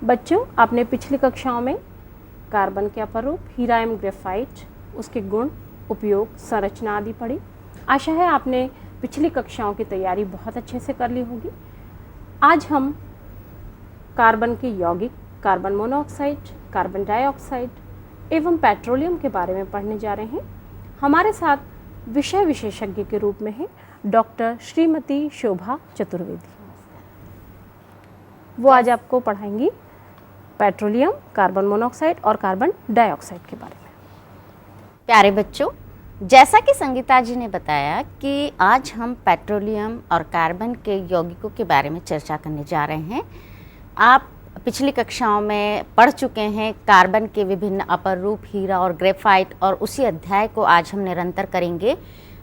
बच्चों, आपने पिछली कक्षाओं में कार्बन के अपर रूप हीरा एवं ग्रेफाइट, उसके गुण, उपयोग, संरचना आदि पढ़ी। आशा है आपने पिछली कक्षाओं की तैयारी बहुत अच्छे से कर ली होगी। आज हम कार्बन के यौगिक, कार्बन मोनोऑक्साइड, कार्बन डाइऑक्साइड एवं पेट्रोलियम के बारे में पढ़ने जा रहे हैं। हमारे साथ विषय विशेषज्ञ के रूप में है डॉक्टर श्रीमती शोभा चतुर्वेदी। वो आज आपको पढ़ाएंगी पेट्रोलियम, कार्बन मोनोऑक्साइड और कार्बन डाइऑक्साइड के बारे में। प्यारे बच्चों, जैसा कि संगीता जी ने बताया कि आज हम पेट्रोलियम और कार्बन के यौगिकों के बारे में चर्चा करने जा रहे हैं। आप पिछली कक्षाओं में पढ़ चुके हैं कार्बन के विभिन्न अपर रूप हीरा और ग्रेफाइट, और उसी अध्याय को आज हम निरंतर करेंगे।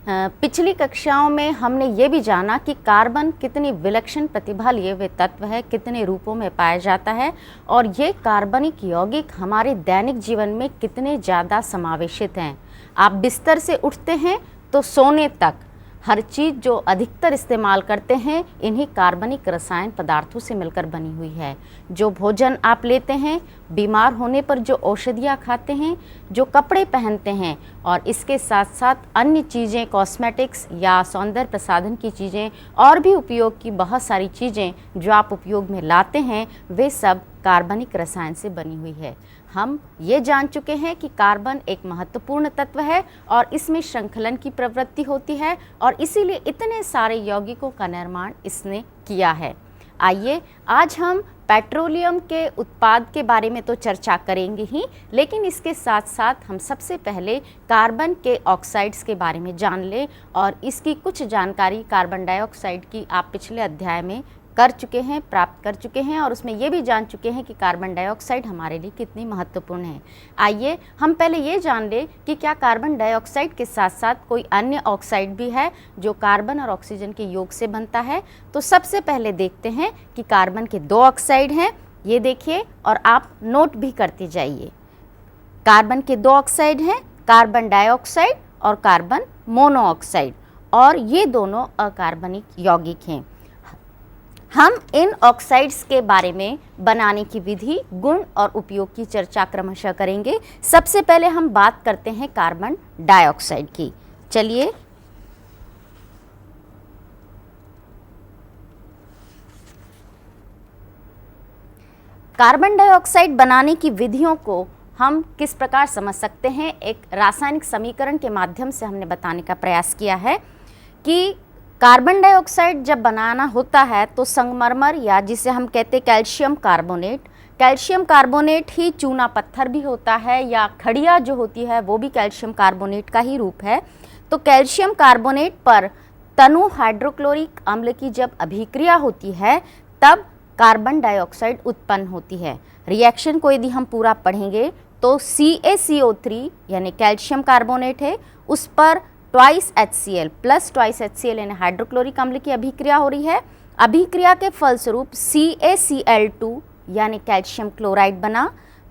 पिछली कक्षाओं में हमने ये भी जाना कि कार्बन कितनी विलक्षण प्रतिभा लिए हुए तत्व है, कितने रूपों में पाया जाता है, और ये कार्बनिक यौगिक हमारे दैनिक जीवन में कितने ज़्यादा समावेशित हैं। आप बिस्तर से उठते हैं तो सोने तक हर चीज़ जो अधिकतर इस्तेमाल करते हैं इन्हीं कार्बनिक रसायन पदार्थों से मिलकर बनी हुई है। जो भोजन आप लेते हैं, बीमार होने पर जो औषधियाँ खाते हैं, जो कपड़े पहनते हैं, और इसके साथ साथ अन्य चीज़ें, कॉस्मेटिक्स या सौंदर्य प्रसाधन की चीज़ें और भी उपयोग की बहुत सारी चीज़ें जो आप उपयोग में लाते हैं, वे सब कार्बनिक रसायन से बनी हुई है। हम ये जान चुके हैं कि कार्बन एक महत्वपूर्ण तत्व है और इसमें श्रृंखलन की प्रवृत्ति होती है, और इसीलिए इतने सारे यौगिकों का निर्माण इसने किया है। आइए आज हम पेट्रोलियम के उत्पाद के बारे में तो चर्चा करेंगे ही, लेकिन इसके साथ साथ हम सबसे पहले कार्बन के ऑक्साइड्स के बारे में जान लें, और इसकी कुछ जानकारी कार्बन डाइऑक्साइड की आप पिछले अध्याय में कर चुके हैं, प्राप्त कर चुके हैं, और उसमें ये भी जान चुके हैं कि कार्बन डाइऑक्साइड हमारे लिए कितनी महत्वपूर्ण है। आइए हम पहले ये जान लें कि क्या कार्बन डाइऑक्साइड के साथ साथ कोई अन्य ऑक्साइड भी है जो कार्बन और ऑक्सीजन के योग से बनता है। तो सबसे पहले देखते हैं कि कार्बन के दो ऑक्साइड हैं, ये देखिए, और आप नोट भी करते जाइए। कार्बन के दो ऑक्साइड हैं, कार्बन डाइऑक्साइड और कार्बन मोनोऑक्साइड, और ये दोनों अकार्बनिक यौगिक हैं। हम इन ऑक्साइड्स के बारे में बनाने की विधि, गुण और उपयोग की चर्चा क्रमशः करेंगे। सबसे पहले हम बात करते हैं कार्बन डाइऑक्साइड की। चलिए, कार्बन डाइऑक्साइड बनाने की विधियों को हम किस प्रकार समझ सकते हैं, एक रासायनिक समीकरण के माध्यम से हमने बताने का प्रयास किया है कि कार्बन डाइऑक्साइड जब बनाना होता है तो संगमरमर, या जिसे हम कहते हैं कैल्शियम कार्बोनेट ही चूना पत्थर भी होता है, या खड़िया जो होती है वो भी कैल्शियम कार्बोनेट का ही रूप है। तो कैल्शियम कार्बोनेट पर तनु हाइड्रोक्लोरिक अम्ल की जब अभिक्रिया होती है तब कार्बन डाइऑक्साइड उत्पन्न होती है। रिएक्शन को यदि हम पूरा पढ़ेंगे तो CaCO3 यानी कैल्शियम कार्बोनेट है, उस पर ट्वाइस HCl यानी हाइड्रोक्लोरिक अम्ल की अभिक्रिया हो रही है। अभिक्रिया के फलस्वरूप CaCl2 यानी कैल्शियम क्लोराइड बना,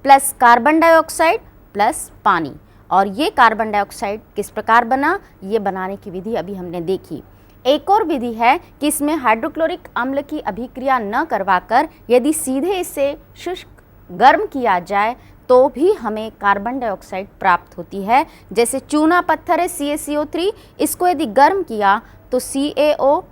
प्लस कार्बन डाइऑक्साइड प्लस पानी। और ये कार्बन डाइऑक्साइड किस प्रकार बना, ये बनाने की विधि अभी हमने देखी। एक और विधि है कि इसमें हाइड्रोक्लोरिक अम्ल की अभिक्रिया न करवाकर यदि सीधे इसे शुष्क गर्म किया जाए तो भी हमें कार्बन डाइऑक्साइड प्राप्त होती है। जैसे चूना पत्थर है CaCO3, इसको यदि गर्म किया तो CaO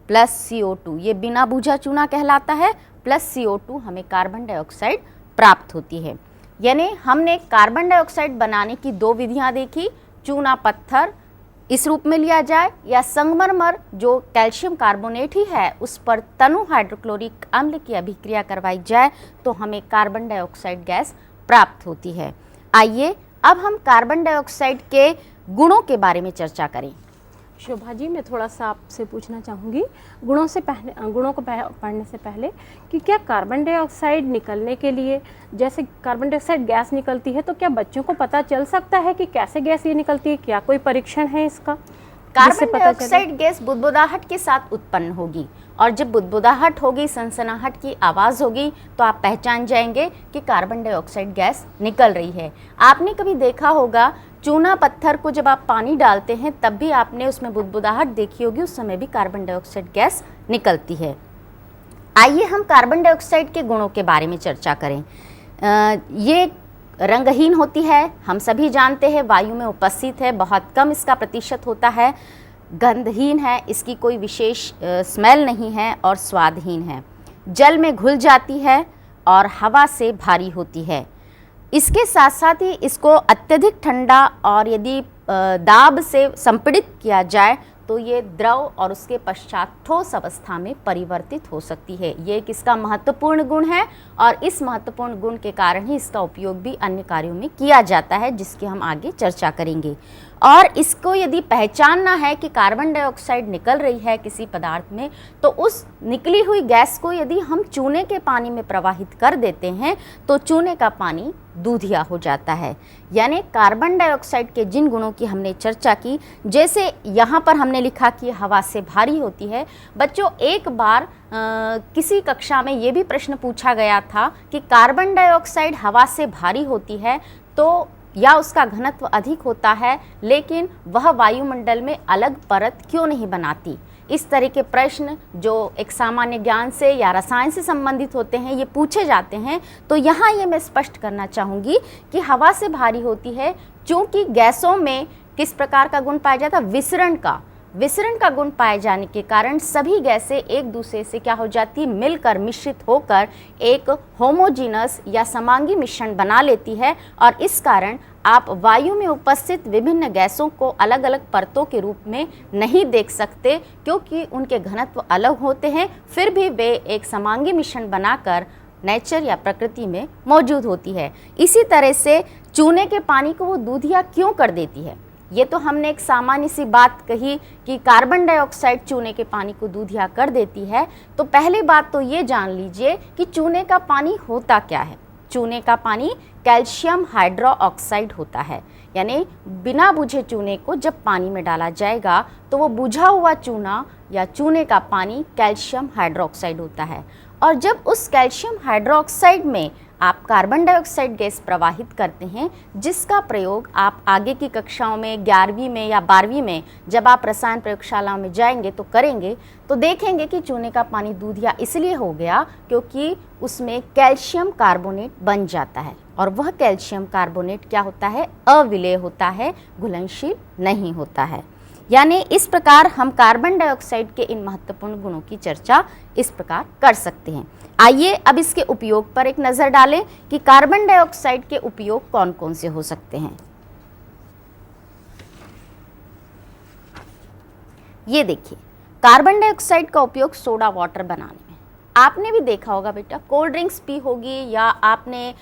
प्लस CO2, ये बिना बूझा चूना कहलाता है, प्लस CO2 हमें कार्बन डाइऑक्साइड प्राप्त होती है। यानी हमने कार्बन डाइऑक्साइड बनाने की दो विधियां देखी, चूना पत्थर इस रूप में लिया जाए, या संगमरमर जो कैल्शियम कार्बोनेट ही है उस पर तनु हाइड्रोक्लोरिक अम्ल की अभिक्रिया करवाई जाए तो हमें कार्बन डाइऑक्साइड गैस प्राप्त होती है। आइए अब हम कार्बन डाइऑक्साइड के गुणों के बारे में चर्चा करें। शोभा जी, मैं थोड़ा सा आपसे पूछना चाहूँगी, गुणों को पढ़ने से पहले कि क्या कार्बन डाइऑक्साइड निकलने के लिए, जैसे कार्बन डाइऑक्साइड गैस निकलती है, तो क्या बच्चों को पता चल सकता है कि कैसे गैस ये निकलती है? क्या कोई परीक्षण है इसका? कार्बन डाइऑक्साइड गैस बुदबुदाहट के साथ उत्पन्न होगी, और जब बुदबुदाहट होगी, सनसनाहट की आवाज़ होगी, तो आप पहचान जाएंगे कि कार्बन डाइऑक्साइड गैस निकल रही है। आपने कभी देखा होगा चूना पत्थर को जब आप पानी डालते हैं तब भी आपने उसमें बुदबुदाहट देखी होगी, उस समय भी कार्बन डाइऑक्साइड गैस निकलती है। आइए हम कार्बन डाइऑक्साइड के गुणों के बारे में चर्चा करें। ये रंगहीन होती है, हम सभी जानते हैं, वायु में उपस्थित है, बहुत कम इसका प्रतिशत होता है, गंधहीन है, इसकी कोई विशेष स्मेल नहीं है और स्वादहीन है, जल में घुल जाती है और हवा से भारी होती है। इसके साथ साथ ही इसको अत्यधिक ठंडा और यदि दाब से संपीड़ित किया जाए तो ये द्रव और उसके पश्चात ठोस अवस्था में परिवर्तित हो सकती है। ये एक इसका महत्वपूर्ण गुण है और इस महत्वपूर्ण गुण के कारण ही इसका उपयोग भी अन्य कार्यों में किया जाता है, जिसकी हम आगे चर्चा करेंगे। और इसको यदि पहचानना है कि कार्बन डाइऑक्साइड निकल रही है किसी पदार्थ में, तो उस निकली हुई गैस को यदि हम चूने के पानी में प्रवाहित कर देते हैं तो चूने का पानी दूधिया हो जाता है। यानी कार्बन डाइऑक्साइड के जिन गुणों की हमने चर्चा की, जैसे यहाँ पर हमने लिखा कि हवा से भारी होती है। बच्चों, एक बार किसी कक्षा में ये भी प्रश्न पूछा गया था कि कार्बन डाइऑक्साइड हवा से भारी होती है तो या उसका घनत्व अधिक होता है, लेकिन वह वायुमंडल में अलग परत क्यों नहीं बनाती। इस तरह के प्रश्न जो एक सामान्य ज्ञान से या रसायन से संबंधित होते हैं, ये पूछे जाते हैं। तो यहाँ ये मैं स्पष्ट करना चाहूँगी कि हवा से भारी होती है क्योंकि गैसों में किस प्रकार का गुण पाया जाता है, विसरण का गुण पाए जाने के कारण सभी गैसें एक दूसरे से क्या हो जाती है, मिलकर मिश्रित होकर एक होमोजीनस या समांगी मिश्रण बना लेती है। और इस कारण आप वायु में उपस्थित विभिन्न गैसों को अलग अलग परतों के रूप में नहीं देख सकते, क्योंकि उनके घनत्व अलग होते हैं, फिर भी वे एक समांगी मिश्रण बनाकर नेचर या प्रकृति में मौजूद होती है। इसी तरह से चूने के पानी को वो दूधिया क्यों कर देती है। ये तो हमने एक सामान्य सी बात कही कि कार्बन डाइऑक्साइड चूने के पानी को दूधिया कर देती है। तो पहली बात तो ये जान लीजिए कि चूने का पानी होता क्या है। चूने का पानी कैल्शियम हाइड्रोक्साइड होता है। यानी बिना बुझे चूने को जब पानी में डाला जाएगा तो वो बुझा हुआ चूना या चूने का पानी कैल्शियम हाइड्रोक्साइड होता है। और जब उस कैल्शियम हाइड्रोक्साइड में आप कार्बन डाइऑक्साइड गैस प्रवाहित करते हैं, जिसका प्रयोग आप आगे की कक्षाओं में 11वीं में या 12वीं में जब आप रसायन प्रयोगशालाओं में जाएंगे तो करेंगे, तो देखेंगे कि चूने का पानी दूधिया इसलिए हो गया क्योंकि उसमें कैल्शियम कार्बोनेट बन जाता है। और वह कैल्शियम कार्बोनेट क्या होता है, अविलेय होता है, घुलनशील नहीं होता है। यानी इस प्रकार हम कार्बन डाइऑक्साइड के इन महत्वपूर्ण गुणों की चर्चा इस प्रकार कर सकते हैं। आइए अब इसके उपयोग पर एक नज़र डालें कि कार्बन डाइऑक्साइड के उपयोग कौन कौन से हो सकते हैं। ये देखिए, कार्बन डाइऑक्साइड का उपयोग सोडा वाटर बनाने में। आपने भी देखा होगा बेटा, कोल्ड ड्रिंक्स पी होगी या आपने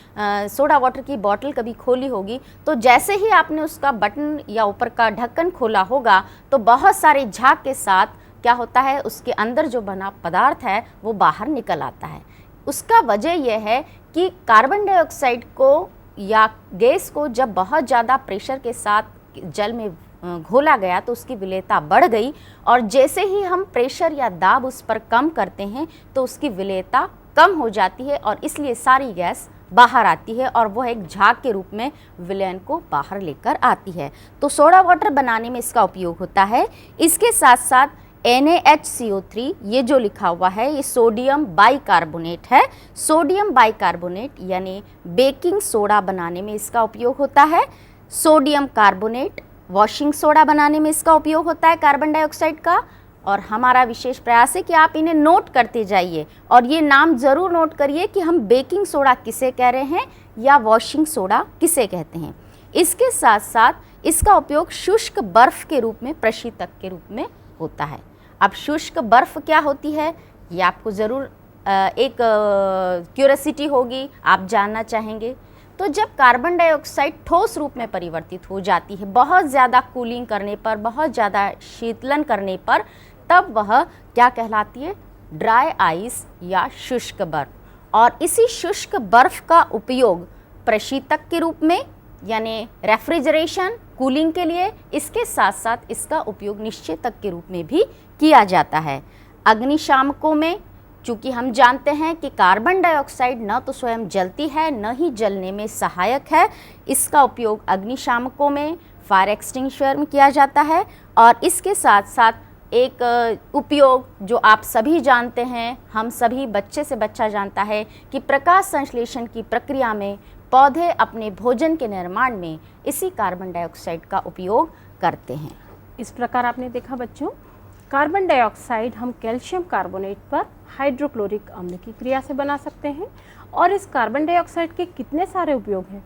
सोडा वाटर की बोतल कभी खोली होगी, तो जैसे ही आपने उसका बटन या ऊपर का ढक्कन खोला होगा तो बहुत सारे झाग के साथ क्या होता है, उसके अंदर जो बना पदार्थ है वो बाहर निकल आता है। उसका वजह यह है कि कार्बन डाइऑक्साइड को या गैस को जब बहुत ज़्यादा प्रेशर के साथ जल में घोला गया तो उसकी विलेयता बढ़ गई, और जैसे ही हम प्रेशर या दाब उस पर कम करते हैं तो उसकी विलेयता कम हो जाती है और इसलिए सारी गैस बाहर आती है और वह एक झाग के रूप में विलयन को बाहर लेकर आती है। तो सोडा वाटर बनाने में इसका उपयोग होता है। इसके साथ साथ NaHCO3, ये जो लिखा हुआ है ये सोडियम बाइकार्बोनेट है। सोडियम बाइकार्बोनेट यानी बेकिंग सोडा बनाने में इसका उपयोग होता है। सोडियम कार्बोनेट वॉशिंग सोडा बनाने में इसका उपयोग होता है कार्बन डाइऑक्साइड का। और हमारा विशेष प्रयास है कि आप इन्हें नोट करते जाइए और ये नाम ज़रूर नोट करिए कि हम बेकिंग सोडा किसे कह रहे हैं या वॉशिंग सोडा किसे कहते हैं। इसके साथ साथ इसका उपयोग शुष्क बर्फ़ के रूप में, प्रशीतक के रूप में होता है। अब शुष्क बर्फ़ क्या होती है ये आपको ज़रूर एक क्यूरियोसिटी होगी, आप जानना चाहेंगे। तो जब कार्बन डाइऑक्साइड ठोस रूप में परिवर्तित हो जाती है बहुत ज़्यादा कूलिंग करने पर, बहुत ज़्यादा शीतलन करने पर, तब वह क्या कहलाती है, ड्राई आइस या शुष्क बर्फ़। और इसी शुष्क बर्फ़ का उपयोग प्रशीतक के रूप में यानी रेफ्रिजरेशन, कूलिंग के लिए, इसके साथ साथ इसका उपयोग निश्चेतक के रूप में भी किया जाता है। अग्निशामकों में, चूँकि हम जानते हैं कि कार्बन डाइऑक्साइड न तो स्वयं जलती है न ही जलने में सहायक है, इसका उपयोग अग्निशामकों में, फायर एक्सटिंग्विशर में किया जाता है। और इसके साथ साथ एक उपयोग जो आप सभी जानते हैं, हम सभी बच्चे से बच्चा जानता है कि प्रकाश संश्लेषण की प्रक्रिया में पौधे अपने भोजन के निर्माण में इसी कार्बन डाइऑक्साइड का उपयोग करते हैं। इस प्रकार आपने देखा बच्चों, कार्बन डाइऑक्साइड हम कैल्शियम कार्बोनेट पर हाइड्रोक्लोरिक अम्ल की क्रिया से बना सकते हैं। और इस कार्बन डाइऑक्साइड के कितने सारे उपयोग हैं।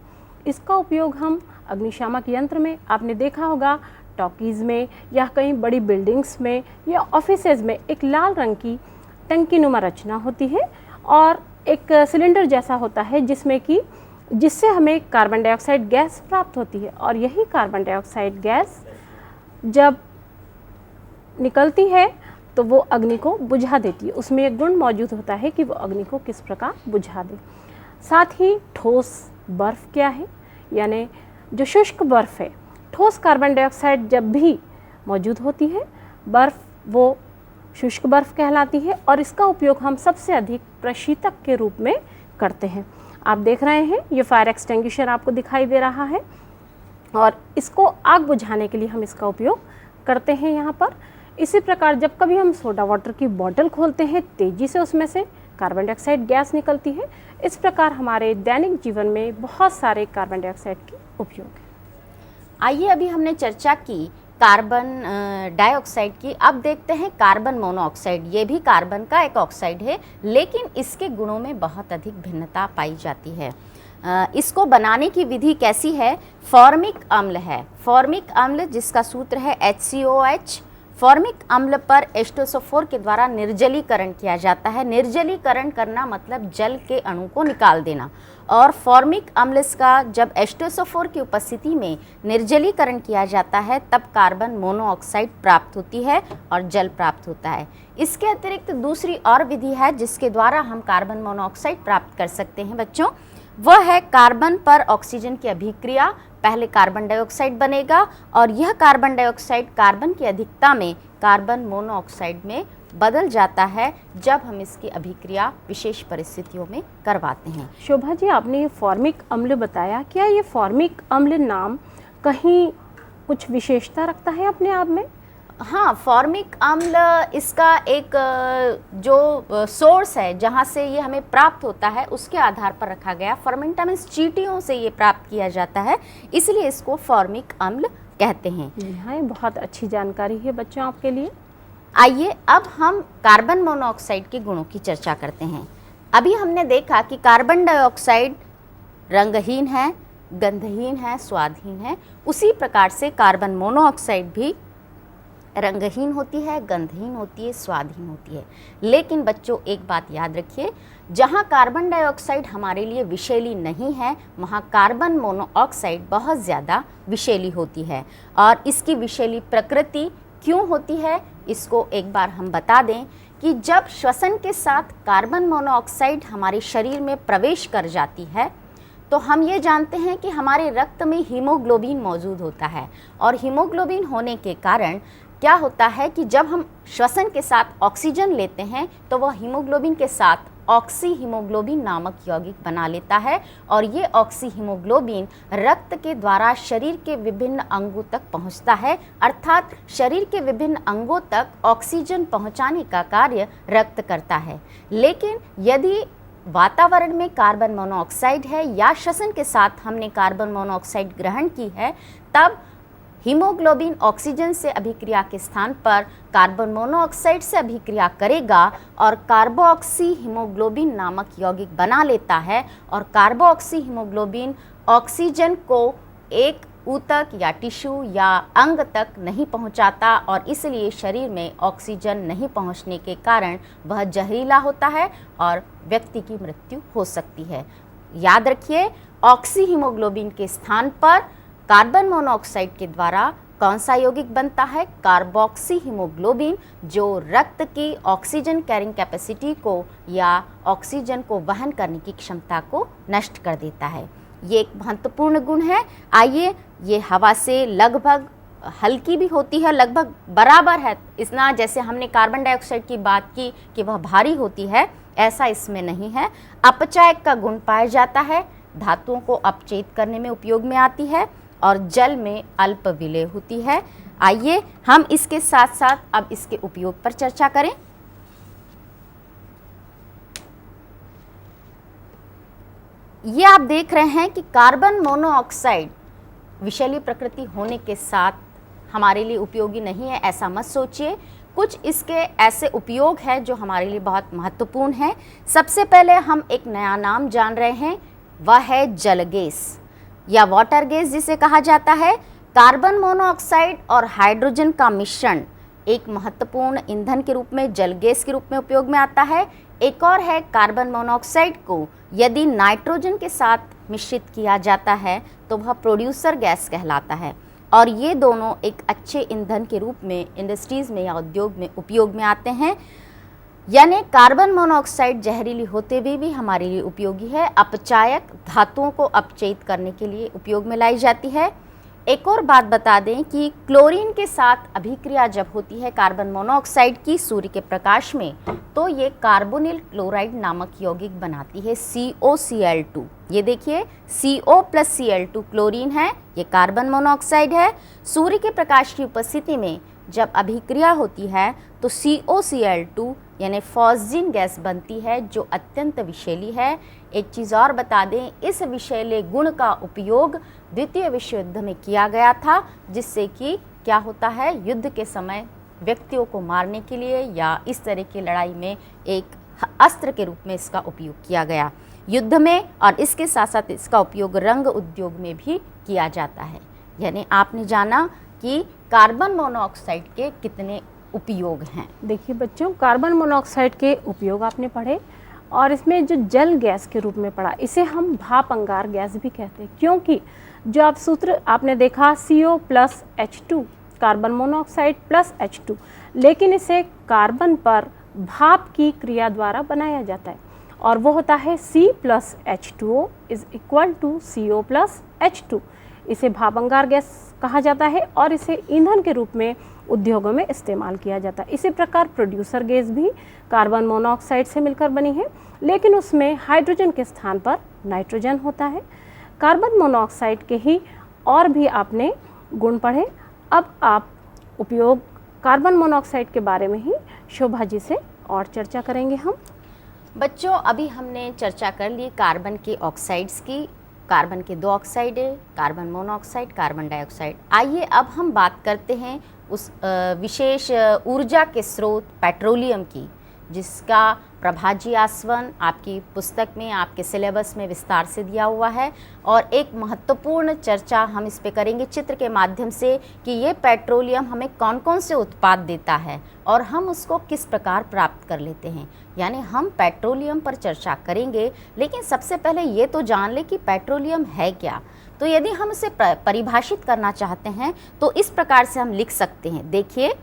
इसका उपयोग हम अग्निशामक यंत्र में, आपने देखा होगा टॉकीज़ में या कहीं बड़ी बिल्डिंग्स में या ऑफिसेज में एक लाल रंग की टंकी नुमा रचना होती है और एक सिलेंडर जैसा होता है जिससे हमें कार्बन डाइऑक्साइड गैस प्राप्त होती है। और यही कार्बन डाइऑक्साइड गैस जब निकलती है तो वो अग्नि को बुझा देती है। उसमें एक गुण मौजूद होता है कि वो अग्नि को किस प्रकार बुझा दे। साथ ही ठोस बर्फ़ क्या है, यानी जो शुष्क बर्फ़ है, ठोस कार्बन डाइऑक्साइड जब भी मौजूद होती है, बर्फ़ वो शुष्क बर्फ़ कहलाती है और इसका उपयोग हम सबसे अधिक प्रशीतक के रूप में करते हैं। आप देख रहे हैं ये फायर एक्सटिंग्विशर आपको दिखाई दे रहा है और इसको आग बुझाने के लिए हम इसका उपयोग करते हैं यहाँ पर। इसी प्रकार जब कभी हम सोडा वाटर की बोतल खोलते हैं, तेज़ी से उसमें से कार्बन डाइऑक्साइड गैस निकलती है। इस प्रकार हमारे दैनिक जीवन में बहुत सारे कार्बन डाइऑक्साइड के उपयोग हैं। आइए, अभी हमने चर्चा की कार्बन डाइऑक्साइड की, अब देखते हैं कार्बन मोनोऑक्साइड। ये भी कार्बन का एक ऑक्साइड है, लेकिन इसके गुणों में बहुत अधिक भिन्नता पाई जाती है। इसको बनाने की विधि कैसी है? फॉर्मिक अम्ल है। फॉर्मिक अम्ल जिसका सूत्र है HCOH। फॉर्मिक अम्ल पर H2SO4 के द्वारा निर्जलीकरण किया जाता है। निर्जलीकरण करना मतलब जल के अणु को निकाल देना। और फॉर्मिक अम्ल का जब H2SO4 की उपस्थिति में निर्जलीकरण किया जाता है तब कार्बन मोनोऑक्साइड प्राप्त होती है और जल प्राप्त होता है। इसके अतिरिक्त दूसरी और विधि है जिसके द्वारा हम कार्बन मोनोऑक्साइड प्राप्त कर सकते हैं बच्चों, वह है कार्बन पर ऑक्सीजन की अभिक्रिया। पहले कार्बन डाइऑक्साइड बनेगा और यह कार्बन डाइऑक्साइड कार्बन की अधिकता में कार्बन मोनोऑक्साइड में बदल जाता है जब हम इसकी अभिक्रिया विशेष परिस्थितियों में करवाते हैं। शोभा जी, आपने ये फॉर्मिक अम्ल बताया, क्या ये फॉर्मिक अम्ल नाम कहीं कुछ विशेषता रखता है अपने आप में? हाँ, फॉर्मिक अम्ल इसका एक जो सोर्स है जहाँ से ये हमें प्राप्त होता है उसके आधार पर रखा गया। फर्मेंटामेंस चींटियों से ये प्राप्त किया जाता है, इसलिए इसको फॉर्मिक अम्ल कहते हैं। हाँ, ये बहुत अच्छी जानकारी है बच्चों आपके लिए। आइए, अब हम कार्बन मोनोऑक्साइड के गुणों की चर्चा करते हैं। अभी हमने देखा कि कार्बन डाइऑक्साइड रंगहीन है, गंधहीन है, स्वादहीन है। उसी प्रकार से कार्बन मोनोऑक्साइड भी रंगहीन होती है, गंधहीन होती है, स्वादहीन होती है। लेकिन बच्चों, एक बात याद रखिए, जहाँ कार्बन डाइऑक्साइड हमारे लिए विषैली नहीं है वहाँ कार्बन मोनोऑक्साइड बहुत ज़्यादा विषैली होती है। और इसकी विषैली प्रकृति क्यों होती है इसको एक बार हम बता दें कि जब श्वसन के साथ कार्बन मोनोऑक्साइड हमारे शरीर में प्रवेश कर जाती है तो हम ये जानते हैं कि हमारे रक्त में हीमोग्लोबिन मौजूद होता है। और हीमोग्लोबिन होने के कारण क्या होता है कि जब हम श्वसन के साथ ऑक्सीजन लेते हैं तो वह हीमोग्लोबिन के साथ ऑक्सी हीमोग्लोबिन नामक यौगिक बना लेता है और ये ऑक्सी हीमोग्लोबिन रक्त के द्वारा शरीर के विभिन्न अंगों तक पहुंचता है। अर्थात शरीर के विभिन्न अंगों तक ऑक्सीजन पहुंचाने का कार्य रक्त करता है। लेकिन यदि वातावरण में कार्बन मोनोऑक्साइड है या श्वसन के साथ हमने कार्बन मोनोऑक्साइड ग्रहण की है, तब हीमोग्लोबिन ऑक्सीजन से अभिक्रिया के स्थान पर कार्बन मोनोऑक्साइड से अभिक्रिया करेगा और कार्बोऑक्सी हीमोग्लोबिन नामक यौगिक बना लेता है। और कार्बोऑक्सी हीमोग्लोबिन ऑक्सीजन को एक ऊतक या टिश्यू या अंग तक नहीं पहुंचाता और इसलिए शरीर में ऑक्सीजन नहीं पहुंचने के कारण वह जहरीला होता है और व्यक्ति की मृत्यु हो सकती है। याद रखिए, ऑक्सी हीमोग्लोबिन के स्थान पर कार्बन मोनोऑक्साइड के द्वारा कौन सा यौगिक बनता है? कार्बोक्सी हीमोग्लोबिन, जो रक्त की ऑक्सीजन कैरिंग कैपेसिटी को या ऑक्सीजन को वहन करने की क्षमता को नष्ट कर देता है। ये एक महत्वपूर्ण गुण है। आइए, ये हवा से लगभग हल्की भी होती है, लगभग बराबर है। इतना जैसे हमने कार्बन डाइऑक्साइड की बात की कि वह भारी होती है, ऐसा इसमें नहीं है। अपचायक का गुण पाया जाता है, धातुओं को अपचयित करने में उपयोग में आती है और जल में अल्प विलेय होती है। आइए हम इसके साथ साथ अब इसके उपयोग पर चर्चा करें। ये आप देख रहे हैं कि कार्बन मोनोऑक्साइड विषैली प्रकृति होने के साथ हमारे लिए उपयोगी नहीं है, ऐसा मत सोचिए। कुछ इसके ऐसे उपयोग हैं जो हमारे लिए बहुत महत्वपूर्ण हैं। सबसे पहले हम एक नया नाम जान रहे हैं, वह है जल गैस या वाटर गैस जिसे कहा जाता है। कार्बन मोनोऑक्साइड और हाइड्रोजन का मिश्रण एक महत्वपूर्ण ईंधन के रूप में, जल गैस के रूप में उपयोग में आता है। एक और है, कार्बन मोनोऑक्साइड को यदि नाइट्रोजन के साथ मिश्रित किया जाता है तो वह प्रोड्यूसर गैस कहलाता है। और ये दोनों एक अच्छे ईंधन के रूप में इंडस्ट्रीज़ में या उद्योग में उपयोग में आते हैं। यानी कार्बन मोनोऑक्साइड जहरीली होते हुए भी हमारे लिए उपयोगी है। अपचायक धातुओं को अपचयित करने के लिए उपयोग में लाई जाती है। एक और बात बता दें कि क्लोरीन के साथ अभिक्रिया जब होती है कार्बन मोनोऑक्साइड की सूर्य के प्रकाश में, तो ये कार्बोनिल क्लोराइड नामक यौगिक बनाती है, COCl2। ये देखिए CO + Cl2 क्लोरीन है, ये कार्बन मोनोऑक्साइड है। सूर्य के प्रकाश की उपस्थिति में जब अभिक्रिया होती है तो COCl2 यानी फॉस्जिन गैस बनती है जो अत्यंत विषैली है। एक चीज़ और बता दें, इस विषैले गुण का उपयोग द्वितीय विश्व युद्ध में किया गया था, जिससे कि क्या होता है, युद्ध के समय व्यक्तियों को मारने के लिए या इस तरह की लड़ाई में एक अस्त्र के रूप में इसका उपयोग किया गया युद्ध में। और इसके साथ साथ इसका उपयोग रंग उद्योग में भी किया जाता है। यानी आपने जाना कि कार्बन मोनोऑक्साइड के कितने उपयोग हैं। देखिए बच्चों, कार्बन मोनोऑक्साइड के उपयोग आपने पढ़े और इसमें जो जल गैस के रूप में पढ़ा, इसे हम भाप अंगार गैस भी कहते हैं, क्योंकि जो आप सूत्र आपने देखा CO + H2 carbon monoxide + H2, लेकिन इसे कार्बन पर भाप की क्रिया द्वारा बनाया जाता है और वो होता है C + H2O = CO + H2। इसे भाप अंगार गैस कहा जाता है और इसे ईंधन के रूप में उद्योगों में इस्तेमाल किया जाता है। इसी प्रकार प्रोड्यूसर गैस भी कार्बन मोनोऑक्साइड से मिलकर बनी है, लेकिन उसमें हाइड्रोजन के स्थान पर नाइट्रोजन होता है। कार्बन मोनोऑक्साइड के ही और भी आपने गुण पढ़े। अब आप उपयोग कार्बन मोनोऑक्साइड के बारे में ही शोभा जी से और चर्चा करेंगे हम। बच्चों, अभी हमने चर्चा कर ली कार्बन के ऑक्साइड्स की। कार्बन के 2 ऑक्साइड है, कार्बन मोनोऑक्साइड, कार्बन डाइऑक्साइड। आइए अब हम बात करते हैं उस विशेष ऊर्जा के स्रोत पेट्रोलियम की, जिसका प्रभाजी आसवन आपकी पुस्तक में, आपके सिलेबस में विस्तार से दिया हुआ है। और एक महत्वपूर्ण चर्चा हम इस पे करेंगे चित्र के माध्यम से कि ये पेट्रोलियम हमें कौन कौन से उत्पाद देता है और हम उसको किस प्रकार प्राप्त कर लेते हैं। यानी हम पेट्रोलियम पर चर्चा करेंगे, लेकिन सबसे पहले ये तो जान ले कि पेट्रोलियम है क्या। तो यदि हम इसे परिभाषित करना चाहते हैं तो इस प्रकार से हम लिख सकते हैं। देखिए,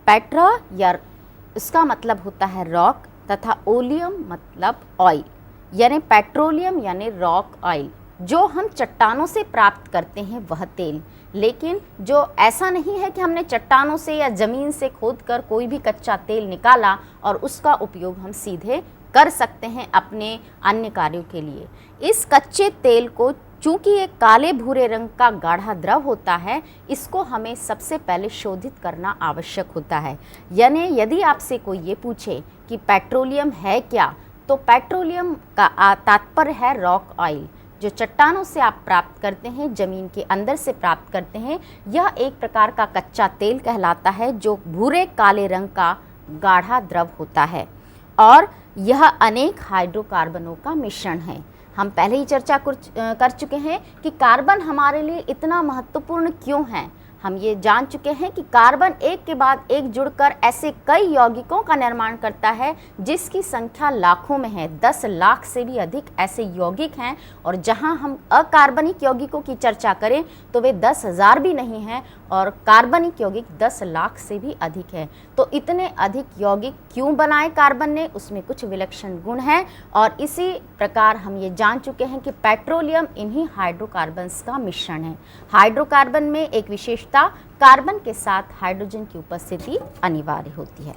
पेट्रा या इसका मतलब होता है रॉक तथा ओलियम मतलब ऑयल, यानी पेट्रोलियम यानी रॉक ऑयल, जो हम चट्टानों से प्राप्त करते हैं वह तेल। लेकिन जो ऐसा नहीं है कि हमने चट्टानों से या ज़मीन से खोदकर कोई भी कच्चा तेल निकाला और उसका उपयोग हम सीधे कर सकते हैं अपने अन्य कार्यों के लिए। इस कच्चे तेल को, चूँकि ये काले भूरे रंग का गाढ़ा द्रव होता है, इसको हमें सबसे पहले शोधित करना आवश्यक होता है। यानी यदि आपसे कोई ये पूछे कि पेट्रोलियम है क्या, तो पेट्रोलियम का तात्पर्य है रॉक ऑयल, जो चट्टानों से आप प्राप्त करते हैं, ज़मीन के अंदर से प्राप्त करते हैं। यह एक प्रकार का कच्चा तेल कहलाता है जो भूरे काले रंग का गाढ़ा द्रव होता है और यह अनेक हाइड्रोकार्बनों का मिश्रण है। हम पहले ही चर्चा कर चुके हैं कि कार्बन हमारे लिए इतना महत्वपूर्ण क्यों है। हम ये जान चुके हैं कि कार्बन एक के बाद एक जुड़कर ऐसे कई यौगिकों का निर्माण करता है जिसकी संख्या लाखों में है। 10 लाख से भी अधिक ऐसे यौगिक हैं, और जहां हम अकार्बनिक यौगिकों की चर्चा करें तो वे 10,000 भी नहीं हैं और कार्बनिक यौगिक 10 लाख से भी अधिक है। तो इतने अधिक यौगिक क्यों बनाए कार्बन ने, उसमें कुछ विलक्षण गुण हैं। और इसी प्रकार हम ये जान चुके हैं कि पेट्रोलियम इन्हीं हाइड्रोकार्बन्स का मिश्रण है। हाइड्रोकार्बन में एक विशेषता, कार्बन के साथ हाइड्रोजन की उपस्थिति अनिवार्य होती है।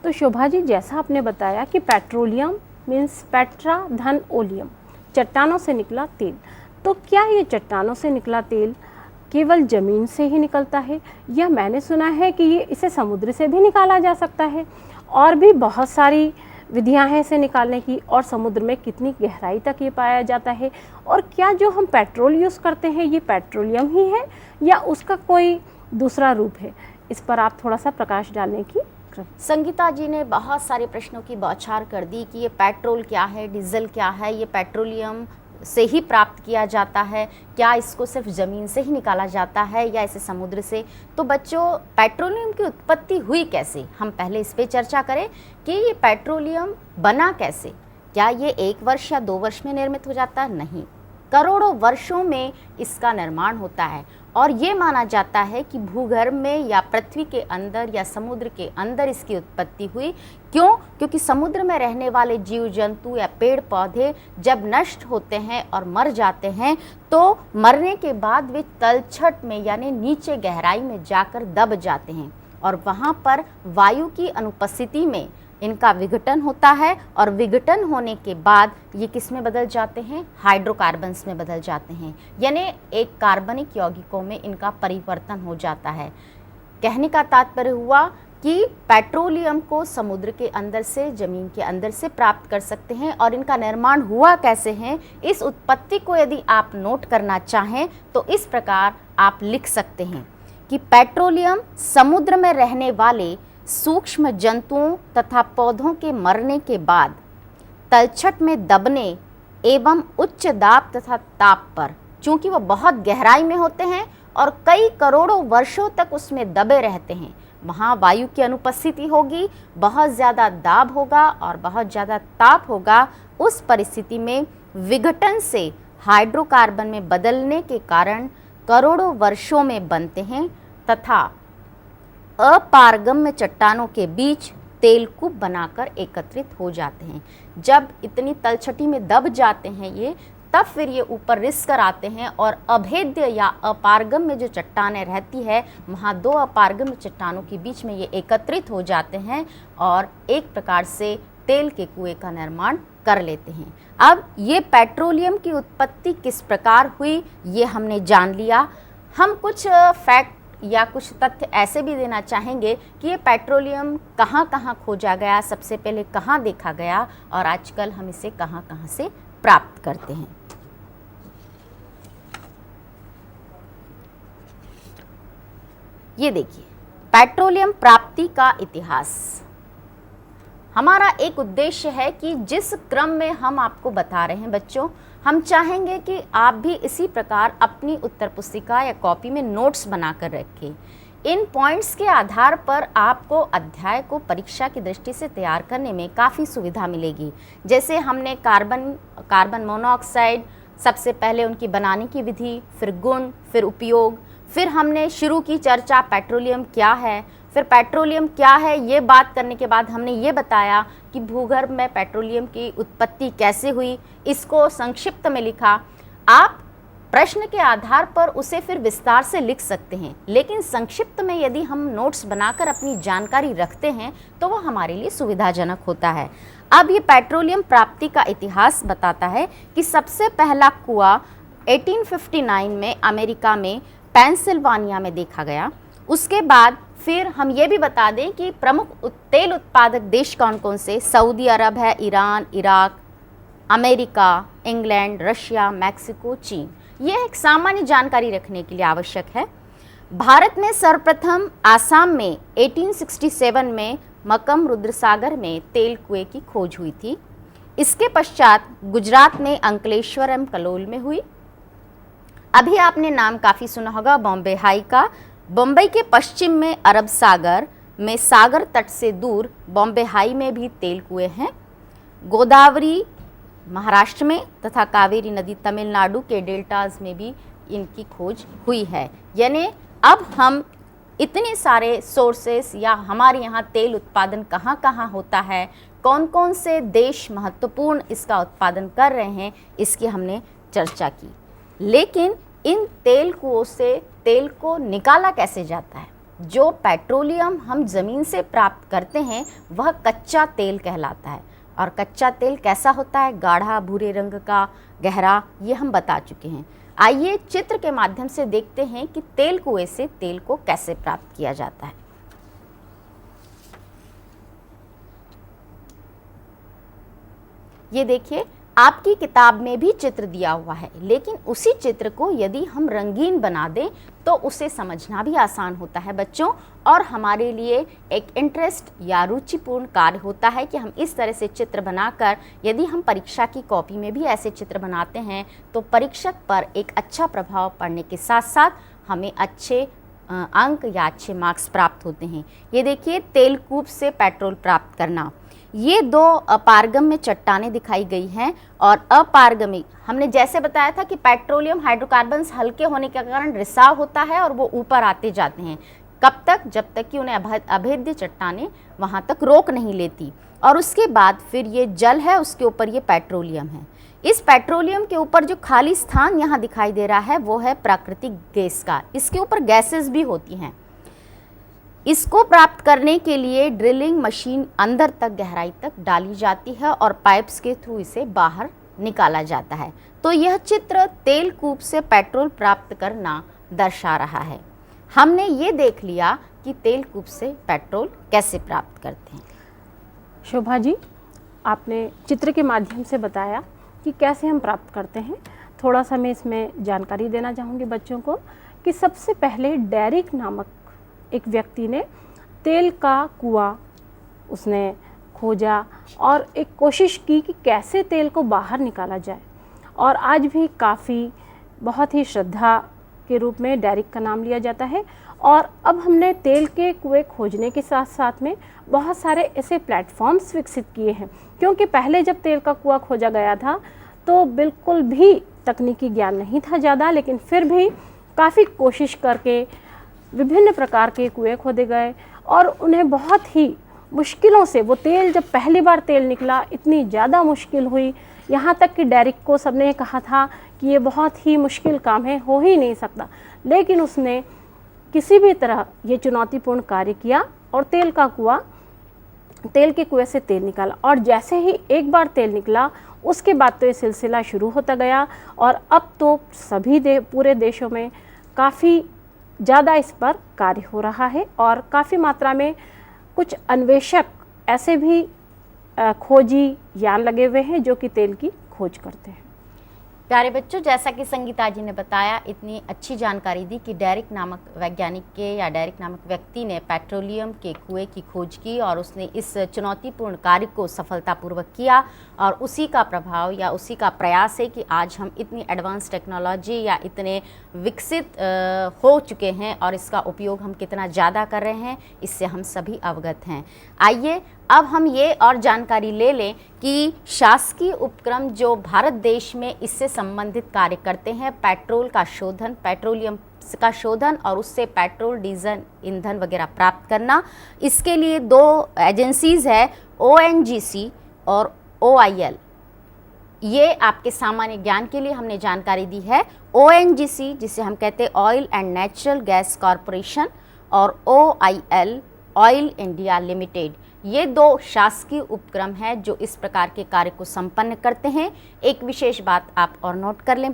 तो शोभा जी, जैसा आपने बताया कि पेट्रोलियम मीन्स पेट्रा धन ओलियम, चट्टानों से निकला तेल। तो क्या ये चट्टानों से निकला तेल केवल ज़मीन से ही निकलता है, या मैंने सुना है कि इसे समुद्र से भी निकाला जा सकता है। और भी बहुत सारी विधियां हैं इसे निकालने की, और समुद्र में कितनी गहराई तक ये पाया जाता है, और क्या जो हम पेट्रोल यूज़ करते हैं ये पेट्रोलियम ही है या उसका कोई दूसरा रूप है। इस पर आप थोड़ा सा प्रकाश डालने की। संगीता जी ने बहुत सारे प्रश्नों की बौछार कर दी कि ये पेट्रोल क्या है, डीजल क्या है, ये पेट्रोलियम से ही प्राप्त किया जाता है, क्या इसको सिर्फ ज़मीन से ही निकाला जाता है या इसे समुद्र से। तो बच्चों, पेट्रोलियम की उत्पत्ति हुई कैसे, हम पहले इस पे चर्चा करें कि ये पेट्रोलियम बना कैसे। क्या ये 1 वर्ष या 2 वर्ष में निर्मित हो जाता है? नहीं, करोड़ों वर्षों में इसका निर्माण होता है। और ये माना जाता है कि भूगर्भ में या पृथ्वी के अंदर या समुद्र के अंदर इसकी उत्पत्ति हुई। क्यों? क्योंकि समुद्र में रहने वाले जीव जंतु या पेड़ पौधे जब नष्ट होते हैं और मर जाते हैं तो मरने के बाद वे तलछट में यानी नीचे गहराई में जाकर दब जाते हैं, और वहाँ पर वायु की अनुपस्थिति में इनका विघटन होता है, और विघटन होने के बाद ये किस में बदल जाते हैं? हाइड्रोकार्बन्स में बदल जाते हैं, यानी एक कार्बनिक यौगिकों में इनका परिवर्तन हो जाता है। कहने का तात्पर्य हुआ कि पेट्रोलियम को समुद्र के अंदर से, ज़मीन के अंदर से प्राप्त कर सकते हैं। और इनका निर्माण हुआ कैसे है, इस उत्पत्ति को यदि आप नोट करना चाहें तो इस प्रकार आप लिख सकते हैं कि पेट्रोलियम समुद्र में रहने वाले सूक्ष्म जंतुओं तथा पौधों के मरने के बाद तलछट में दबने एवं उच्च दाब तथा ताप पर, चूंकि वह बहुत गहराई में होते हैं और कई करोड़ों वर्षों तक उसमें दबे रहते हैं, वहाँ वायु की अनुपस्थिति होगी, बहुत ज़्यादा दाब होगा और बहुत ज़्यादा ताप होगा। उस परिस्थिति में विघटन से हाइड्रोकार्बन में बदलने के कारण करोड़ों वर्षों में बनते हैं तथा अपारगम्य चट्टानों के बीच तेलकूप बनाकर एकत्रित हो जाते हैं। जब इतनी तलछटी में दब जाते हैं ये, तब फिर ये ऊपर रिस कर आते हैं और अभेद्य या अपारगम्य जो चट्टानें रहती है, वहाँ 2 अपारगम्य चट्टानों के बीच में ये एकत्रित हो जाते हैं और एक प्रकार से तेल के कुएं का निर्माण कर लेते हैं। अब ये पेट्रोलियम की उत्पत्ति किस प्रकार हुई ये हमने जान लिया। हम कुछ फैक्ट या कुछ तथ्य ऐसे भी देना चाहेंगे कि ये पेट्रोलियम कहाँ कहाँ खोजा गया, सबसे पहले कहाँ देखा गया और आजकल हम इसे कहाँ कहाँ से प्राप्त करते हैं। ये देखिए, पेट्रोलियम प्राप्ति का इतिहास। हमारा एक उद्देश्य है कि जिस क्रम में हम आपको बता रहे हैं बच्चों, हम चाहेंगे कि आप भी इसी प्रकार अपनी उत्तर पुस्तिका या कॉपी में नोट्स बनाकर रखें। इन पॉइंट्स के आधार पर आपको अध्याय को परीक्षा की दृष्टि से तैयार करने में काफ़ी सुविधा मिलेगी। जैसे हमने कार्बन मोनोऑक्साइड, सबसे पहले उनकी बनाने की विधि, फिर गुण, फिर उपयोग, फिर हमने शुरू की चर्चा पेट्रोलियम क्या है। फिर पेट्रोलियम क्या है ये बात करने के बाद हमने ये बताया कि भूगर्भ में पेट्रोलियम की उत्पत्ति कैसे हुई, इसको संक्षिप्त में लिखा। आप प्रश्न के आधार पर उसे फिर विस्तार से लिख सकते हैं, लेकिन संक्षिप्त में यदि हम नोट्स बनाकर अपनी जानकारी रखते हैं तो वह हमारे लिए सुविधाजनक होता है। अब ये पेट्रोलियम प्राप्ति का इतिहास बताता है कि सबसे पहला कुआं 1859 में अमेरिका में पेंसिल्वानिया में देखा गया। उसके बाद फिर हम ये भी बता दें कि प्रमुख तेल उत्पादक देश कौन कौन से, सऊदी अरब है, Iran, Iraq, America, England, Russia, Mexico, चीन। ये एक सामान्य जानकारी रखने के लिए आवश्यक है। भारत में सर्वप्रथम आसाम में 1867 में मक्कम रुद्रसागर में तेल कुएं की खोज हुई थी। इसके पश्चात गुजरात में अंकलेश्वर एवं कलोल में हुई। अभी आपने नाम काफ़ी सुना होगा बॉम्बे हाई का। बम्बई के पश्चिम में अरब सागर में सागर तट से दूर बॉम्बे हाई में भी तेल कुएं हैं। गोदावरी महाराष्ट्र में तथा कावेरी नदी तमिलनाडु के डेल्टाज में भी इनकी खोज हुई है। यानी अब हम इतने सारे सोर्सेस या हमारे यहाँ तेल उत्पादन कहाँ कहाँ होता है, कौन कौन से देश महत्वपूर्ण इसका उत्पादन कर रहे हैं, इसकी हमने चर्चा की। लेकिन इन तेल कुओं से तेल को निकाला कैसे जाता है? जो पेट्रोलियम हम ज़मीन से प्राप्त करते हैं वह कच्चा तेल कहलाता है और कच्चा तेल कैसा होता है, गाढ़ा भूरे रंग का, गहरा, ये हम बता चुके हैं। आइए चित्र के माध्यम से देखते हैं कि तेल कुएं से तेल को कैसे प्राप्त किया जाता है। ये देखिए, आपकी किताब में भी चित्र दिया हुआ है, लेकिन उसी चित्र को यदि हम रंगीन बना दें तो उसे समझना भी आसान होता है बच्चों, और हमारे लिए एक इंटरेस्ट या रुचिपूर्ण कार्य होता है कि हम इस तरह से चित्र बनाकर यदि हम परीक्षा की कॉपी में भी ऐसे चित्र बनाते हैं तो परीक्षक पर एक अच्छा प्रभाव पड़ने के साथ साथ हमें अच्छे अंक या अच्छे मार्क्स प्राप्त होते हैं। ये देखिए, तेलकूप से पेट्रोल प्राप्त करना। ये दो अपारगम्य चट्टानें दिखाई गई हैं, और अपारगमी हमने जैसे बताया था कि पेट्रोलियम हाइड्रोकार्बन्स हल्के होने के कारण रिसाव होता है और वो ऊपर आते जाते हैं। कब तक? जब तक कि उन्हें अभेद्य चट्टानें वहाँ तक रोक नहीं लेती, और उसके बाद फिर ये जल है, उसके ऊपर ये पेट्रोलियम है। इस पेट्रोलियम के ऊपर जो खाली स्थान यहाँ दिखाई दे रहा है वो है प्राकृतिक गैस का। इसके ऊपर गैसेस भी होती हैं। इसको प्राप्त करने के लिए ड्रिलिंग मशीन अंदर तक गहराई तक डाली जाती है और पाइप्स के थ्रू इसे बाहर निकाला जाता है। तो यह चित्र तेल कूप से पेट्रोल प्राप्त करना दर्शा रहा है। हमने ये देख लिया कि तेल कूप से पेट्रोल कैसे प्राप्त करते हैं। शोभा जी, आपने चित्र के माध्यम से बताया कि कैसे हम प्राप्त करते हैं। थोड़ा सा मैं इसमें जानकारी देना चाहूँगी बच्चों को कि सबसे पहले डेरिक नामक एक व्यक्ति ने तेल का कुआं उसने खोजा और एक कोशिश की कि कैसे तेल को बाहर निकाला जाए, और आज भी काफ़ी बहुत ही श्रद्धा के रूप में डेरिक का नाम लिया जाता है। और अब हमने तेल के कुएं खोजने के साथ साथ में बहुत सारे ऐसे प्लेटफॉर्म्स विकसित किए हैं, क्योंकि पहले जब तेल का कुआं खोजा गया था तो बिल्कुल भी तकनीकी ज्ञान नहीं था ज़्यादा, लेकिन फिर भी काफ़ी कोशिश करके विभिन्न प्रकार के कुएं खोदे गए और उन्हें बहुत ही मुश्किलों से वो तेल, जब पहली बार तेल निकला इतनी ज़्यादा मुश्किल हुई, यहाँ तक कि डेरिक को सबने कहा था कि ये बहुत ही मुश्किल काम है, हो ही नहीं सकता, लेकिन उसने किसी भी तरह ये चुनौतीपूर्ण कार्य किया और तेल के कुएं से तेल निकाला। और जैसे ही एक बार तेल निकला उसके बाद तो ये सिलसिला शुरू होता गया, और अब तो सभी पूरे देशों में काफ़ी ज़्यादा इस पर कार्य हो रहा है, और काफ़ी मात्रा में कुछ अन्वेषक ऐसे भी खोजी यान लगे हुए हैं जो कि तेल की खोज करते हैं। प्यारे बच्चों, जैसा कि संगीता जी ने बताया, इतनी अच्छी जानकारी दी कि डेरिक नामक वैज्ञानिक के या डेरिक नामक व्यक्ति ने पेट्रोलियम के कुएं की खोज की और उसने इस चुनौतीपूर्ण कार्य को सफलतापूर्वक किया, और उसी का प्रभाव या उसी का प्रयास है कि आज हम इतनी एडवांस टेक्नोलॉजी या इतने विकसित हो चुके हैं और इसका उपयोग हम कितना ज़्यादा कर रहे हैं, इससे हम सभी अवगत हैं। आइए अब हम ये और जानकारी ले लें कि शासकीय उपक्रम जो भारत देश में इससे संबंधित कार्य करते हैं, पेट्रोल का शोधन, पेट्रोलियम का शोधन और उससे पेट्रोल, डीजल, ईंधन वगैरह प्राप्त करना, इसके लिए दो एजेंसीज़ है, ONGC और OIL। ये आपके सामान्य ज्ञान के लिए हमने जानकारी दी है। ONGC जिसे हम कहते हैं oil and natural gas corporation, और OIL ऑयल इंडिया लिमिटेड, ये दो शासकीय उपक्रम हैं जो इस प्रकार के कार्य को संपन्न करते हैं। एक विशेष बात आप और नोट कर लें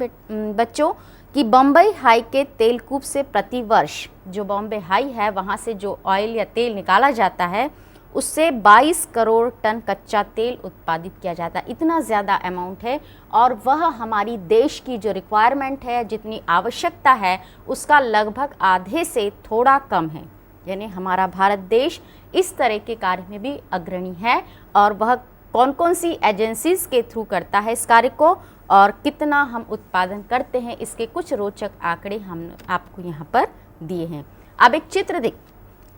बच्चों कि बम्बई हाई के तेल कूप से प्रति वर्ष, जो बॉम्बे हाई है वहाँ से जो ऑयल या तेल निकाला जाता है, उससे 22 करोड़ टन कच्चा तेल उत्पादित किया जाता है। इतना ज़्यादा अमाउंट है, और वह हमारी देश की जो रिक्वायरमेंट है, जितनी आवश्यकता है, उसका लगभग आधे से थोड़ा कम है। यानी हमारा भारत देश इस तरह के कार्य में भी अग्रणी है, और वह कौन कौन सी एजेंसीज़ के थ्रू करता है इस कार्य को और कितना हम उत्पादन करते हैं, इसके कुछ रोचक आंकड़े हम आपको यहाँ पर दिए हैं। अब एक चित्र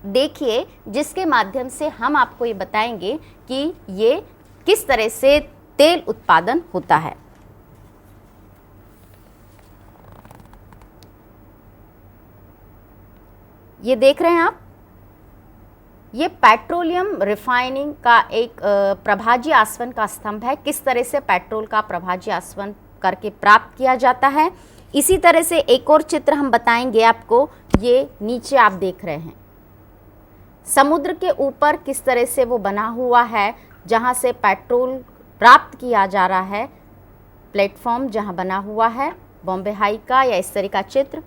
देखिए जिसके माध्यम से हम आपको ये बताएंगे कि ये किस तरह से तेल उत्पादन होता है। ये देख रहे हैं आप, ये पेट्रोलियम रिफाइनिंग का एक प्रभाजी आसवन का स्तंभ है। किस तरह से पेट्रोल का प्रभाजी आसवन करके प्राप्त किया जाता है। इसी तरह से एक और चित्र हम बताएंगे आपको। ये नीचे आप देख रहे हैं, समुद्र के ऊपर किस तरह से वो बना हुआ है, जहाँ से पेट्रोल प्राप्त किया जा रहा है, प्लेटफॉर्म जहाँ बना हुआ है बॉम्बे हाई का या इस तरह का चित्र।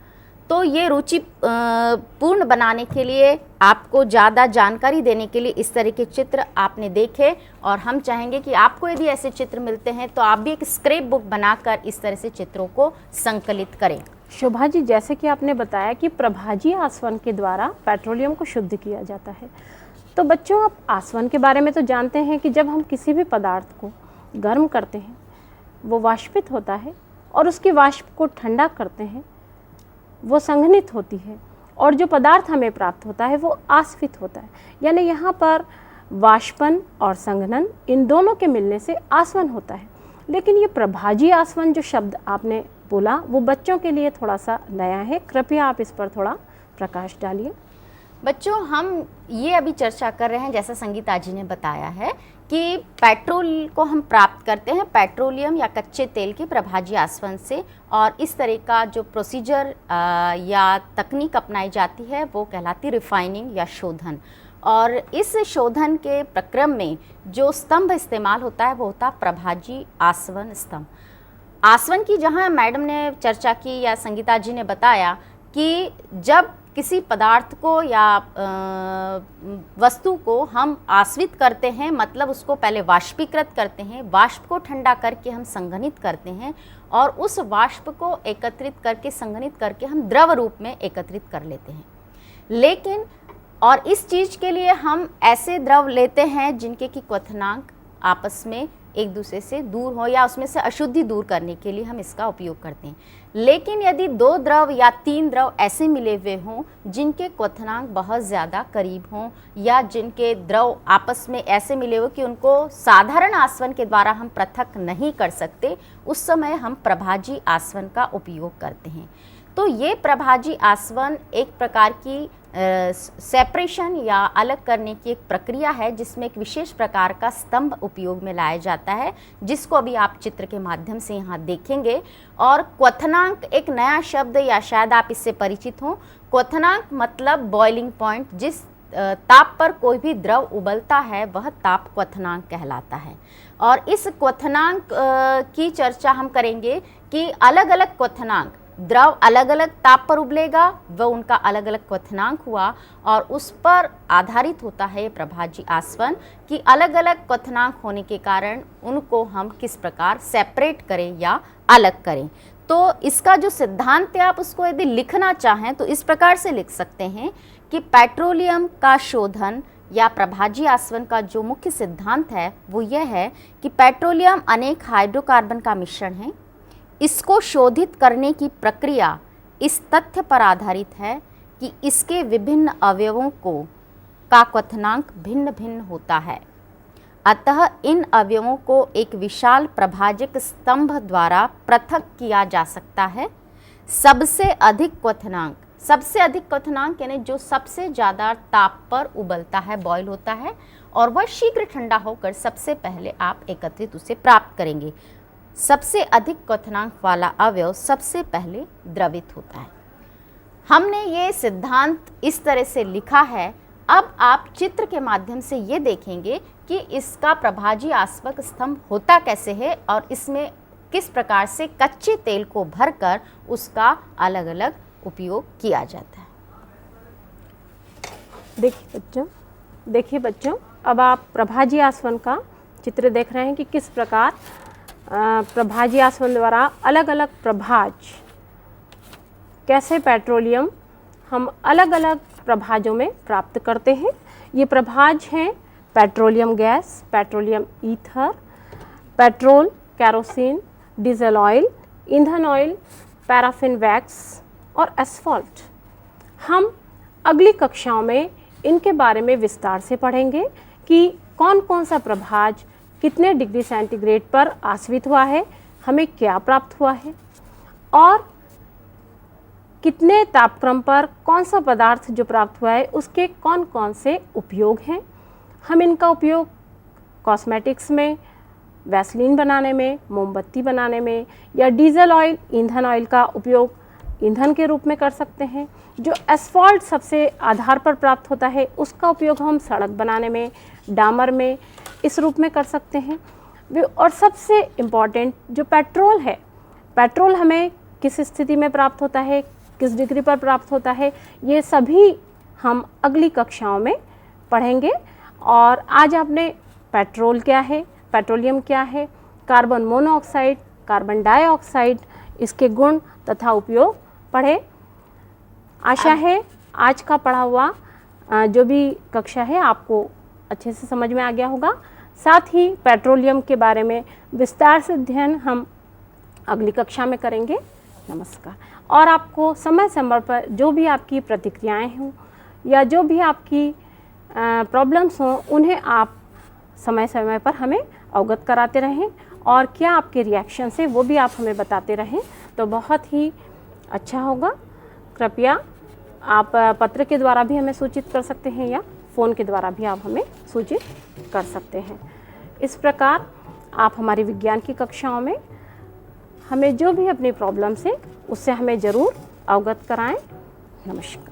तो ये रुचि पूर्ण बनाने के लिए, आपको ज़्यादा जानकारी देने के लिए इस तरह के चित्र आपने देखे, और हम चाहेंगे कि आपको यदि ऐसे चित्र मिलते हैं तो आप भी एक स्क्रैप बुक बनाकर इस तरह से चित्रों को संकलित करें। शोभा जी, जैसे कि आपने बताया कि प्रभाजी आसवन के द्वारा पेट्रोलियम को शुद्ध किया जाता है, तो बच्चों आप आसवन के बारे में तो जानते हैं कि जब हम किसी भी पदार्थ को गर्म करते हैं वो वाष्पित होता है, और उसके वाष्प को ठंडा करते हैं वो संघनित होती है, और जो पदार्थ हमें प्राप्त होता है वो आस्वित होता है। यानी यहाँ पर वाष्पन और संघनन इन दोनों के मिलने से आसवन होता है। लेकिन ये प्रभाजी आसवन जो शब्द आपने बोला वो बच्चों के लिए थोड़ा सा नया है, कृपया आप इस पर थोड़ा प्रकाश डालिए। बच्चों, हम ये अभी चर्चा कर रहे हैं, जैसा संगीता जी ने बताया है कि पेट्रोल को हम प्राप्त करते हैं पेट्रोलियम या कच्चे तेल के प्रभाजी आसवन से, और इस तरह का जो प्रोसीजर या तकनीक अपनाई जाती है वो कहलाती रिफाइनिंग या शोधन। और इस शोधन के प्रक्रम में जो स्तंभ इस्तेमाल होता है वो होता है प्रभाजी आसवन स्तंभ। आसवन की जहाँ मैडम ने चर्चा की या संगीता जी ने बताया कि जब किसी पदार्थ को या वस्तु को हम आस्वित करते हैं, मतलब उसको पहले वाष्पीकृत करते हैं, वाष्प को ठंडा करके हम संघनित करते हैं, और उस वाष्प को एकत्रित करके संघनित करके हम द्रव रूप में एकत्रित कर लेते हैं। लेकिन और इस चीज़ के लिए हम ऐसे द्रव लेते हैं जिनके की क्वथनांक आपस में एक दूसरे से दूर हो, या उसमें से अशुद्धि दूर करने के लिए हम इसका उपयोग करते हैं। लेकिन यदि 2 द्रव या 3 द्रव ऐसे मिले हुए हों जिनके क्वथनांक बहुत ज़्यादा करीब हों, या जिनके द्रव आपस में ऐसे मिले हो कि उनको साधारण आसवन के द्वारा हम पृथक नहीं कर सकते, उस समय हम प्रभाजी आसवन का उपयोग करते हैं। तो ये प्रभाजी आसवन एक प्रकार की सेपरेशन या अलग करने की एक प्रक्रिया है, जिसमें एक विशेष प्रकार का स्तंभ उपयोग में लाया जाता है, जिसको अभी आप चित्र के माध्यम से यहाँ देखेंगे। और क्वथनांक एक नया शब्द, या शायद आप इससे परिचित हों। क्वथनांक मतलब बॉइलिंग पॉइंट, जिस ताप पर कोई भी द्रव उबलता है वह ताप क्वथनांक कहलाता है। और इस क्वथनांक की चर्चा हम करेंगे कि अलग अलग क्वथनांक, द्रव अलग अलग ताप पर उबलेगा, वह उनका अलग अलग क्वथनांक हुआ, और उस पर आधारित होता है प्रभाजी आसवन कि अलग अलग क्वथनांक होने के कारण उनको हम किस प्रकार सेपरेट करें या अलग करें। तो इसका जो सिद्धांत है, आप उसको यदि लिखना चाहें तो इस प्रकार से लिख सकते हैं कि पेट्रोलियम का शोधन या प्रभाजी आसवन का जो मुख्य सिद्धांत है वो यह है कि पेट्रोलियम अनेक हाइड्रोकार्बन का मिश्रण है। इसको शोधित करने की प्रक्रिया इस तथ्य पर आधारित है कि इसके विभिन्न अवयवों का क्वथनांक भिन्न भिन्न होता है। अतः इन अवयवों को एक विशाल प्रभाजक स्तंभ द्वारा पृथक किया जा सकता है। सबसे अधिक क्वथनांक यानी जो सबसे ज़्यादा ताप पर उबलता है, बॉयल होता है, और वह शीघ्र ठंडा होकर सबसे पहले आप एकत्रित उसे प्राप्त करेंगे। सबसे अधिक क्वथनांक वाला अवयव सबसे पहले द्रवित होता है। हमने ये सिद्धांत इस तरह से लिखा है। अब आप चित्र के माध्यम से ये देखेंगे कि इसका प्रभाजी आस्वक स्तंभ होता कैसे है, और इसमें किस प्रकार से कच्चे तेल को भरकर उसका अलग अलग उपयोग किया जाता है। देखिए बच्चों, अब आप प्रभाजी आसवन का चित्र देख रहे हैं कि किस प्रकार प्रभाजी आसवन द्वारा अलग अलग प्रभाज, कैसे पेट्रोलियम हम अलग अलग प्रभाजों में प्राप्त करते हैं। ये प्रभाज हैं petroleum gas, petroleum ether, petrol, kerosene, diesel oil, ईंधन ऑयल, पैराफिन वैक्स और एस्फॉल्ट। हम अगली कक्षाओं में इनके बारे में विस्तार से पढ़ेंगे कि कौन कौन सा प्रभाज कितने डिग्री सेंटीग्रेड पर आस्वित हुआ है, हमें क्या प्राप्त हुआ है, और कितने तापक्रम पर कौन सा पदार्थ जो प्राप्त हुआ है उसके कौन कौन से उपयोग हैं। हम इनका उपयोग कॉस्मेटिक्स में, वैसलीन बनाने में, मोमबत्ती बनाने में, या डीजल ऑयल, ईंधन ऑयल का उपयोग ईंधन के रूप में कर सकते हैं। जो एस्फॉल्ट सबसे आधार पर प्राप्त होता है उसका उपयोग हम सड़क बनाने में, डामर में, इस रूप में कर सकते हैं। और सबसे इम्पॉर्टेंट जो पेट्रोल है, पेट्रोल हमें किस स्थिति में प्राप्त होता है, किस डिग्री पर प्राप्त होता है, ये सभी हम अगली कक्षाओं में पढ़ेंगे। और आज आपने पेट्रोल क्या है, पेट्रोलियम क्या है, कार्बन मोनोऑक्साइड, कार्बन डाइऑक्साइड, इसके गुण तथा उपयोग पढ़े। आशा है आज का पढ़ा हुआ जो भी कक्षा है आपको अच्छे से समझ में आ गया होगा। साथ ही पेट्रोलियम के बारे में विस्तार से अध्ययन हम अगली कक्षा में करेंगे। नमस्कार। और आपको समय समय पर जो भी आपकी प्रतिक्रियाएं हों या जो भी आपकी प्रॉब्लम्स हों, उन्हें आप समय समय पर हमें अवगत कराते रहें और क्या आपके रिएक्शन है वो भी आप हमें बताते रहें तो बहुत ही अच्छा होगा। कृपया आप पत्र के द्वारा भी हमें सूचित कर सकते हैं या फ़ोन के द्वारा भी आप हमें सूचित कर सकते हैं। इस प्रकार आप हमारी विज्ञान की कक्षाओं में हमें जो भी अपनी प्रॉब्लम्स है उससे हमें ज़रूर अवगत कराएं। नमस्कार।